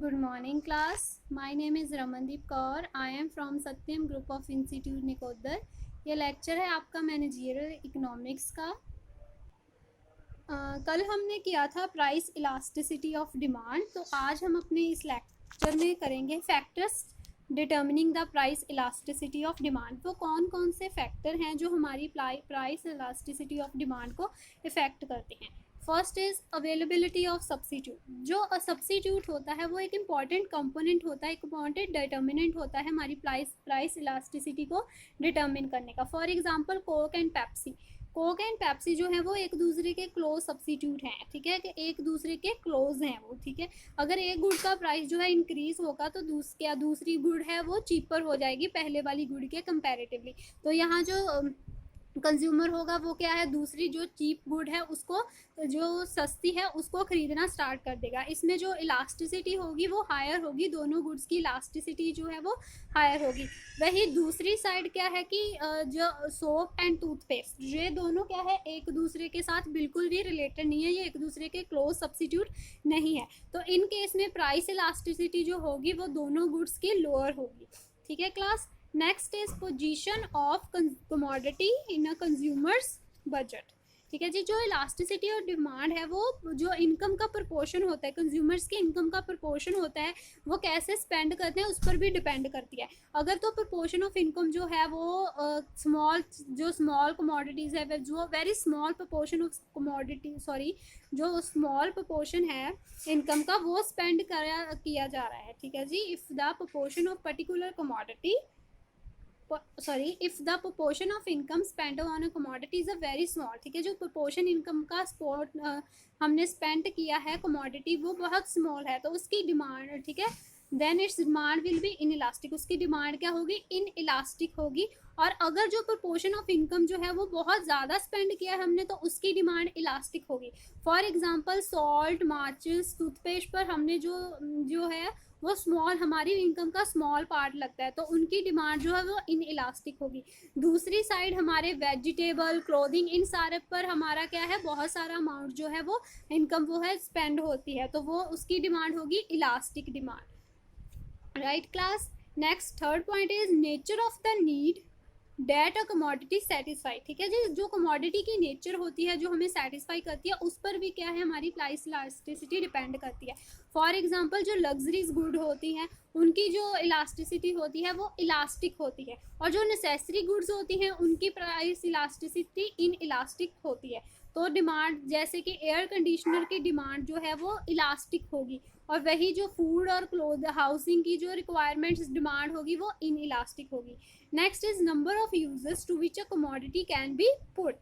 Good morning class. My name is Ramandeep Kaur. I am from Satyam Group of Institute निकोदर. ये lecture है आपका managerial economics का. कल हमने किया था प्राइस इलास्टिसिटी ऑफ डिमांड. तो आज हम अपने इस लेक्चर में करेंगे factors determining the price elasticity of demand. वो कौन कौन से फैक्टर हैं जो हमारी प्राइस इलास्टिसिटी ऑफ डिमांड को इफ़ेक्ट करते हैं. First is availability of substitute. जो सब्सिट्यूट होता है वो एक इम्पॉर्टेंट कंपोनेंट होता है, एक इम्पॉर्टेंट डिटर्मिनेंट होता है हमारी प्राइस इलास्टिसिटी को डिटर्मिन करने का. For example Coke and Pepsi. Coke and Pepsi जो है वो एक दूसरे के क्लोज सब्सिट्यूट हैं, ठीक है, कि एक दूसरे के क्लोज हैं वो, ठीक है. अगर एक गुड का प्राइस जो है इंक्रीज होगा तो दूसरी गुड है वो चीपर हो जाएगी पहले वाली गुड के कंपैरेटिवली. तो यहाँ जो कंज्यूमर होगा वो क्या है, दूसरी जो चीप गुड है उसको, जो सस्ती है उसको खरीदना स्टार्ट कर देगा. इसमें जो इलास्टिसिटी होगी वो हायर होगी, दोनों गुड्स की इलास्टिसिटी जो है वो हायर होगी. वही दूसरी साइड क्या है कि जो सोप एंड टूथपेस्ट, ये दोनों क्या है एक दूसरे के साथ बिल्कुल भी रिलेटेड नहीं है, ये एक दूसरे के क्लोज सब्सिट्यूट नहीं है. तो इन केस में प्राइस इलास्टिसिटी जो होगी वो दोनों गुड्स की लोअर होगी. ठीक है class. Next is position of commodity in a consumers budget. ठीक है जी. जो इलास्टिसिटी और डिमांड है वो जो इनकम का प्रोपोर्शन होता है, कंज्यूमर्स की इनकम का प्रोपोर्शन होता है, वो कैसे स्पेंड करते हैं उस पर भी डिपेंड करती है. अगर तो प्रोपोर्शन ऑफ इनकम जो है वो स्मॉल कमोडिटीज़ है, जो very small proportion of commodity जो स्मॉल प्रोपोर्शन है इनकम का वो स्पेंड किया जा रहा है. ठीक है जी. If the proportion of particular commodity if the proportion of income spent on a commodity is a very small. ठीक है. जो proportion income का हमने spend किया है commodity वो बहुत small है तो उसकी डिमांड, ठीक है, then its demand will be inelastic. उसकी डिमांड क्या होगी, inelastic होगी. और अगर जो proportion of income जो है वो बहुत ज़्यादा स्पेंड किया है हमने तो उसकी डिमांड इलास्टिक होगी. फॉर एग्जांपल सॉल्ट, माचिस, टूथपेस्ट पर हमने जो है वो स्मॉल, हमारी इनकम का स्मॉल पार्ट लगता है तो उनकी डिमांड जो है वो इन इलास्टिक होगी. दूसरी साइड हमारे वेजिटेबल, क्लोथिंग, इन सारे पर हमारा क्या है, बहुत सारा अमाउंट जो है वो इनकम वो है स्पेंड होती है तो वो उसकी डिमांड होगी elastic demand. Right class. Next third point is nature of the need that a commodity satisfy. ठीक है जी. जो कमोडिटी की नेचर होती है जो हमें सेटिस्फाई करती है उस पर भी क्या है हमारी प्राइस इलास्टिसिटी डिपेंड करती है. फॉर एग्जांपल जो लग्जरीज गुड होती हैं उनकी जो इलास्टिसिटी होती है वो इलास्टिक होती है और जो नेसेसरी गुड्स होती हैं उनकी प्राइस इलास्टिसिटी इन इलास्टिक होती है. तो डिमांड जैसे कि एयर कंडीशनर की डिमांड जो है वो इलास्टिक होगी और वही जो फूड और क्लोथ हाउसिंग की जो रिक्वायरमेंट्स डिमांड होगी वो इन इलास्टिक होगी. Next is number of uses to which a commodity can be put.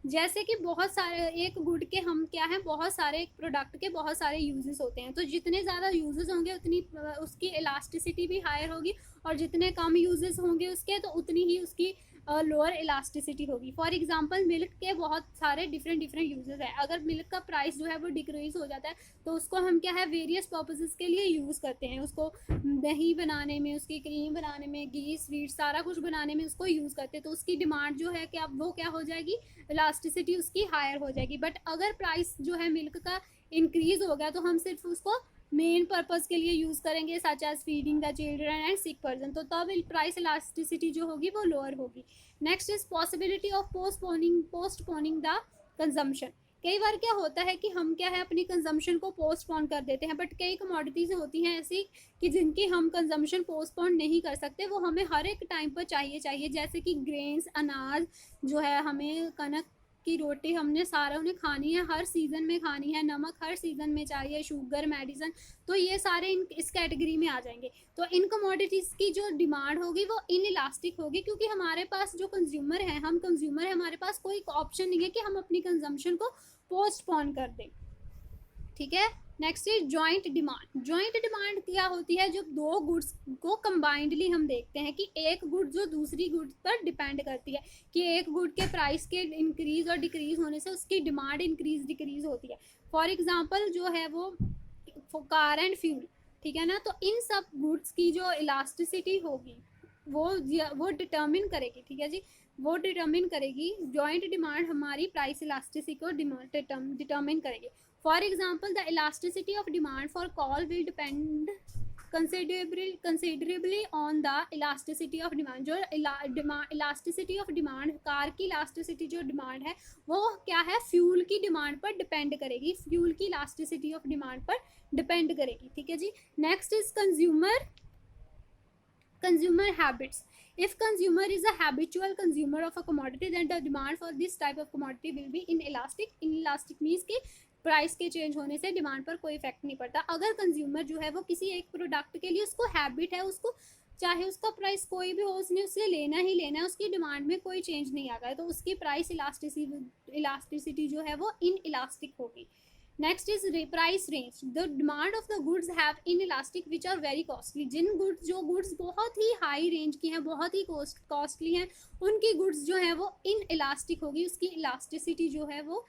जैसे कि बहुत सारे एक गुड के हम क्या है, बहुत सारे एक प्रोडक्ट के बहुत सारे यूजेस होते हैं तो जितने ज़्यादा यूजेस होंगे उतनी उसकी इलास्टिसिटी भी हायर होगी और जितने कम यूजेस होंगे उसके तो उतनी ही उसकी लोअर इलास्टिसिटी होगी. फॉर एग्जांपल मिल्क के बहुत सारे डिफरेंट यूजेस हैं. अगर मिल्क का प्राइस जो है वो डिक्रीज हो जाता है तो उसको हम क्या है वेरियस पर्पसेस के लिए यूज़ करते हैं. उसको दही बनाने में, उसकी क्रीम बनाने में, घी, स्वीट, सारा कुछ बनाने में उसको यूज़ करते हैं तो उसकी डिमांड जो है क्या वो क्या हो जाएगी, इलास्टिसिटी उसकी हायर हो जाएगी. बट अगर प्राइस जो है मिल्क का इंक्रीज हो गया तो हम सिर्फ उसको मेन पर्पस के लिए यूज़ करेंगे such as feeding the children and sick person तो तब प्राइस इलास्टिसिटी जो होगी वो लोअर होगी. Next is possibility of postponing the consumption. कई बार क्या होता है कि हम क्या है अपनी कंजम्पशन को पोस्टपोन कर देते हैं बट कई कमोडिटीज़ होती हैं ऐसी कि जिनकी हम कंजम्पशन पोस्टपोन नहीं कर सकते, वो हमें हर एक टाइम पर चाहिए. जैसे कि ग्रेन्स, अनाज जो है, हमें कनक की रोटी हमने सारा उन्हें खानी है, हर सीज़न में खानी है, नमक हर सीज़न में चाहिए, शुगर, मेडिसिन, तो ये सारे इस कैटेगरी में आ जाएंगे. तो इन कमोडिटीज़ की जो डिमांड होगी वो इन इलास्टिक होगी क्योंकि हमारे पास जो कंज्यूमर है, हम कंज्यूमर है, हमारे पास कोई ऑप्शन नहीं है कि हम अपनी कंजम्पशन को पोस्टपोन कर दें. ठीक है. Next is joint demand. Joint demand क्या होती है, जब दो गुड्स को कंबाइंडली हम देखते हैं कि एक गुड जो दूसरी गुड पर डिपेंड करती है कि एक गुड के प्राइस के इंक्रीज और डिक्रीज होने से उसकी डिमांड इंक्रीज डिक्रीज होती है. फॉर एग्जांपल जो है वो कार एंड फ्यूल, ठीक है ना. तो इन सब गुड्स की जो इलास्टिसिटी होगी वो डिटर्मिन करेगी. ठीक है जी. वो डिटर्मिन करेगी, जॉइंट डिमांड हमारी प्राइस इलास्टिसिटी को डिटर्मिन करेगी. For example the elasticity of demand for call will depend considerably on the elasticity of demand. जो इलास्टिसिटी ऑफ डिमांड, कार की इलास्टिसिटी जो डिमांड है वो क्या है, फ्यूल की डिमांड पर डिपेंड करेगी, फ्यूल की इलास्टिसिटी ऑफ डिमांड पर डिपेंड करेगी। ठीक है जी। Next is consumer habits. If consumer is a habitual consumer of a commodity, then the demand for this type of commodity will be inelastic. Inelastic means कि price के change होने से demand पर कोई इफेक्ट नहीं पड़ता। अगर कंज्यूमर जो है वो किसी एक प्रोडक्ट के लिए उसको हैबिट है, उसको चाहे उसका प्राइस कोई भी हो, उसने उससे लेना ही लेना है, उसकी डिमांड में कोई चेंज नहीं आ गया, तो उसकी प्राइस इलास्टिसिटी जो है वो इन इलास्टिक होगी। Next is price range. The demand of the goods have inelastic which are very costly. जो गुड्स बहुत ही हाई रेंज की हैं, बहुत ही कॉस्टली हैं, उनकी गुड्स जो है वो इन इलास्टिक होगी, उसकी इलास्टिसिटी जो है वो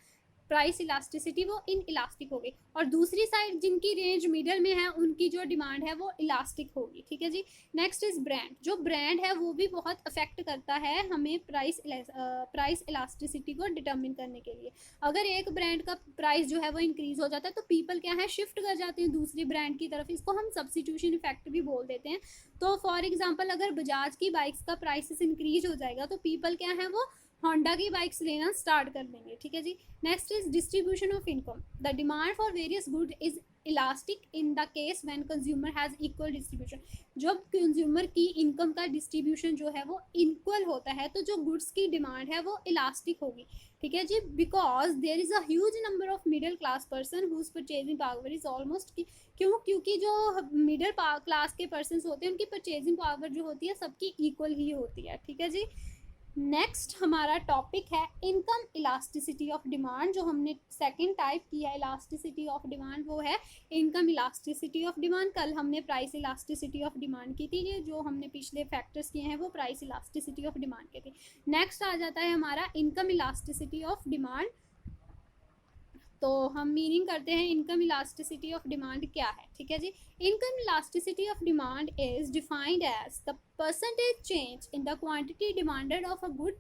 प्राइस इलास्टिसिटी वो इन इलास्टिक होगी। और दूसरी साइड जिनकी रेंज मिडल में है उनकी जो डिमांड है वो इलास्टिक होगी। ठीक है जी। Next is brand. जो ब्रांड है वो भी बहुत अफेक्ट करता है हमें प्राइस इलास्टिसिटी को डिटर्मिन करने के लिए। अगर एक ब्रांड का प्राइस जो है वो इंक्रीज हो जाता है तो पीपल क्या है, शिफ्ट कर जाते हैं दूसरी ब्रांड की तरफ। इसको हम सब्स्टिट्यूशन इफेक्ट भी बोल देते हैं। तो फॉर एग्जाम्पल अगर बजाज की बाइक्स का प्राइसेस इंक्रीज हो जाएगा तो पीपल क्या है, वो होंडा की बाइक्स लेना स्टार्ट कर देंगे। ठीक है जी। Next is distribution of income. The demand for various good is elastic in the case when consumer has equal distribution. जब कंज्यूमर की इनकम का डिस्ट्रीब्यूशन जो है वो इक्वल होता है तो जो गुड्स की डिमांड है वो इलास्टिक होगी। ठीक है जी। Because there is a huge number of middle class person whose purchasing power is almost, क्योंकि जो मिडिल क्लास के पर्सन होते हैं उनकी परचेजिंग पावर जो होती है सबकी इक्वल ही होती है। ठीक है जी। नेक्स्ट हमारा टॉपिक है इनकम इलास्टिसिटी ऑफ डिमांड। जो हमने सेकंड टाइप किया इलास्टिसिटी ऑफ डिमांड वो है इनकम इलास्टिसिटी ऑफ डिमांड। कल हमने प्राइस इलास्टिसिटी ऑफ डिमांड की थी, ये जो हमने पिछले फैक्टर्स किए हैं वो प्राइस इलास्टिसिटी ऑफ डिमांड के थे। नेक्स्ट आ जाता है हमारा इनकम इलास्टिसिटी ऑफ डिमांड। तो हम मीनिंग करते हैं इनकम इलास्टिसिटी ऑफ डिमांड क्या है। ठीक है जी। Income elasticity of demand is defined as the percentage change in the quantity demanded of a good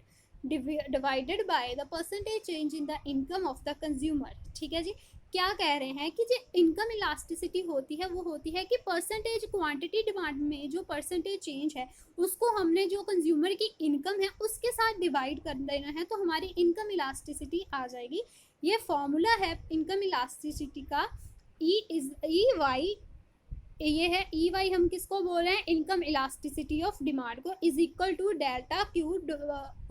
divided by the percentage change in the income of the consumer. ठीक है जी। क्या कह रहे हैं कि जो इनकम इलास्टिसिटी होती है वो होती है कि परसेंटेज क्वांटिटी डिमांड में जो परसेंटेज चेंज है उसको हमने जो कंज्यूमर की इनकम है उसके साथ डिवाइड कर देना है तो हमारी इनकम इलास्टिसिटी आ जाएगी। ये फॉर्मूला है इनकम इलास्टिसिटी का, ये है ई वाई। हम किसको बोल रहे हैं, इनकम इलास्टिसिटी ऑफ डिमांड को, is equal to delta Q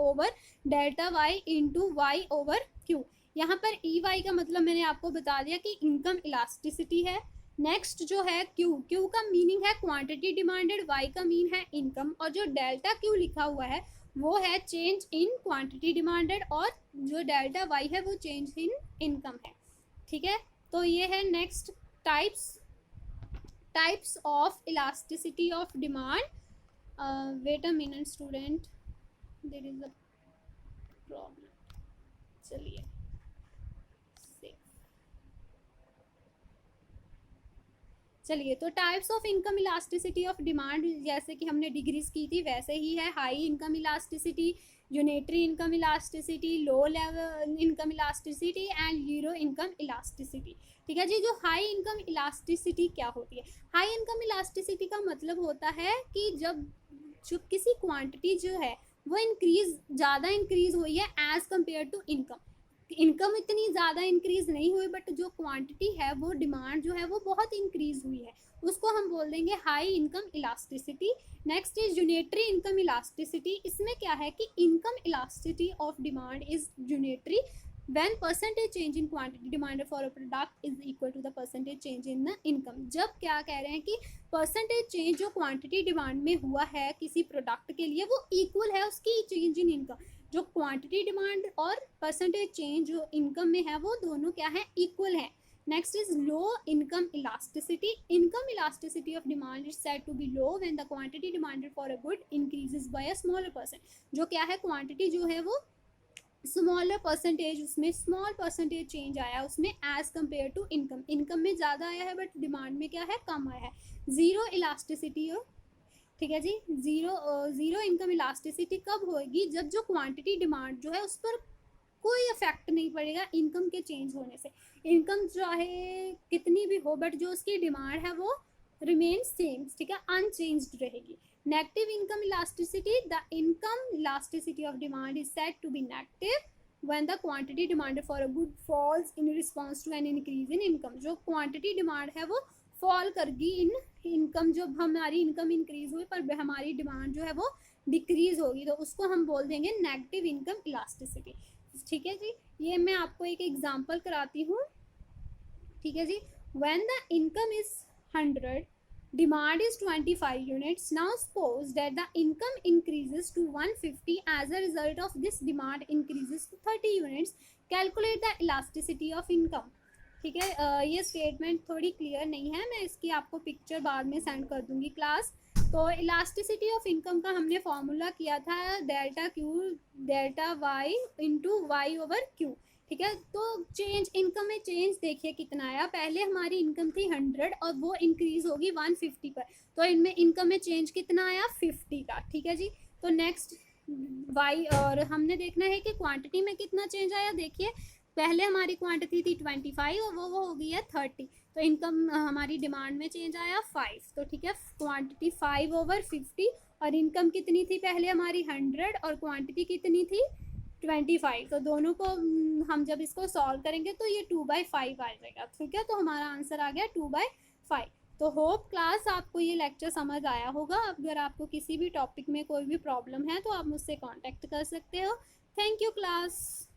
over delta Y into Y over Q. यहाँ पर ई वाई का मतलब मैंने आपको बता दिया कि इनकम इलास्टिसिटी है। नेक्स्ट जो है क्यू का मीनिंग है क्वांटिटी डिमांडेड, वाई का मीन है इनकम, और जो डेल्टा क्यू लिखा हुआ है वो है चेंज इन क्वांटिटी डिमांडेड, और जो डेल्टा वाई है वो चेंज इन इनकम है। ठीक है। तो ये है next types of elasticity of demand. Wait a minute student, there is a problem. चलिए तो types of income elasticity of demand जैसे कि हमने डिग्रीज की थी वैसे ही है। High income elasticity, unitary income elasticity, low level income elasticity and zero income elasticity. ठीक है जी। जो हाई इनकम इलास्टिसिटी क्या होती है, हाई इनकम इलास्टिसिटी का मतलब होता है कि जब किसी क्वांटिटी जो है वो ज़्यादा इंक्रीज हुई है एज कम्पेयर टू इनकम इतनी ज़्यादा इंक्रीज नहीं हुई बट जो क्वांटिटी है वो डिमांड जो है वो बहुत इंक्रीज हुई है, उसको हम बोल देंगे high income elasticity. Next is unitary income elasticity. इसमें क्या है कि income elasticity of demand is unitary when percentage change in quantity demanded for a product is equal to the percentage change in the income। जब क्या कह रहे हैं कि परसेंटेज चेंज जो क्वांटिटी डिमांड में हुआ है किसी प्रोडक्ट के लिए वो इक्वल है उसकी चेंज इन इनकम। जो क्वांटिटी डिमांड और परसेंटेज चेंज जो इनकम में है वो दोनों क्या है, इक्वल है। Next is low income elasticity. Income elasticity of demand is said to be low when the quantity demanded for a good increases by a smaller percent. जो क्या है, क्वांटिटी जो है वो स्मॉलर परसेंटेज, उसमें स्मॉल परसेंटेज चेंज आया उसमें as compare to income में ज़्यादा आया है बट डिमांड में क्या है, कम आया है। ज़ीरो इलास्टिसिटी हो। ठीक है जी। ज़ीरो इनकम इलास्टिसिटी कब होगी, जब जो क्वांटिटी डिमांड जो है उस पर कोई इफेक्ट नहीं पड़ेगा इनकम के चेंज होने से। इनकम चाहे कितनी भी हो बट जो उसकी डिमांड है वो रिमेन सेम, ठीक है, अनचेंज्ड रहेगी। Negative income elasticity, the income elasticity of demand is said to be negative when the quantity demanded for a good falls in response to an increase in income। जो quantity demand है वो fall करगी इन income, जब हमारी income increase हुई पर हमारी demand जो है वो डिक्रीज होगी, तो उसको हम बोल देंगे नेगेटिव इनकम इलास्टिसिटी। ठीक है जी, ये मैं आपको एक एग्जांपल कराती हूँ। ठीक है जी, when the income is 100, demand is 25 units, now suppose that the income increases to 150 as a result of this demand increases to 30 units, calculate the elasticity of income। ठीक है, ये स्टेटमेंट थोड़ी क्लियर नहीं है, मैं इसकी आपको पिक्चर बाद में सेंड कर दूंगी क्लास। तो इलास्टिसिटी ऑफ इनकम का हमने फॉर्मूला किया था delta Q delta Y into Y over Q. ठीक है, तो चेंज इनकम में चेंज देखिए कितना आया, पहले हमारी इनकम थी 100 और वो इंक्रीज होगी 150 पर, तो इनमें इनकम में चेंज कितना आया 50 का। ठीक है जी, तो नेक्स्ट वाई, और हमने देखना है कि क्वांटिटी में कितना चेंज आया। देखिए पहले हमारी क्वांटिटी थी 25 और वो हो गई है 30, तो इनकम हमारी डिमांड में चेंज आया 5। तो ठीक है, क्वांटिटी 5 ओवर 50 और इनकम कितनी थी पहले हमारी 100 और क्वांटिटी कितनी थी 25, तो दोनों को हम जब इसको सॉल्व करेंगे तो ये 2/5 आ जाएगा। ठीक है, तो हमारा आंसर आ गया 2/5। तो होप क्लास आपको ये लेक्चर समझ आया होगा। अगर आपको किसी भी टॉपिक में कोई भी प्रॉब्लम है तो आप मुझसे कांटेक्ट कर सकते हो। Thank you class.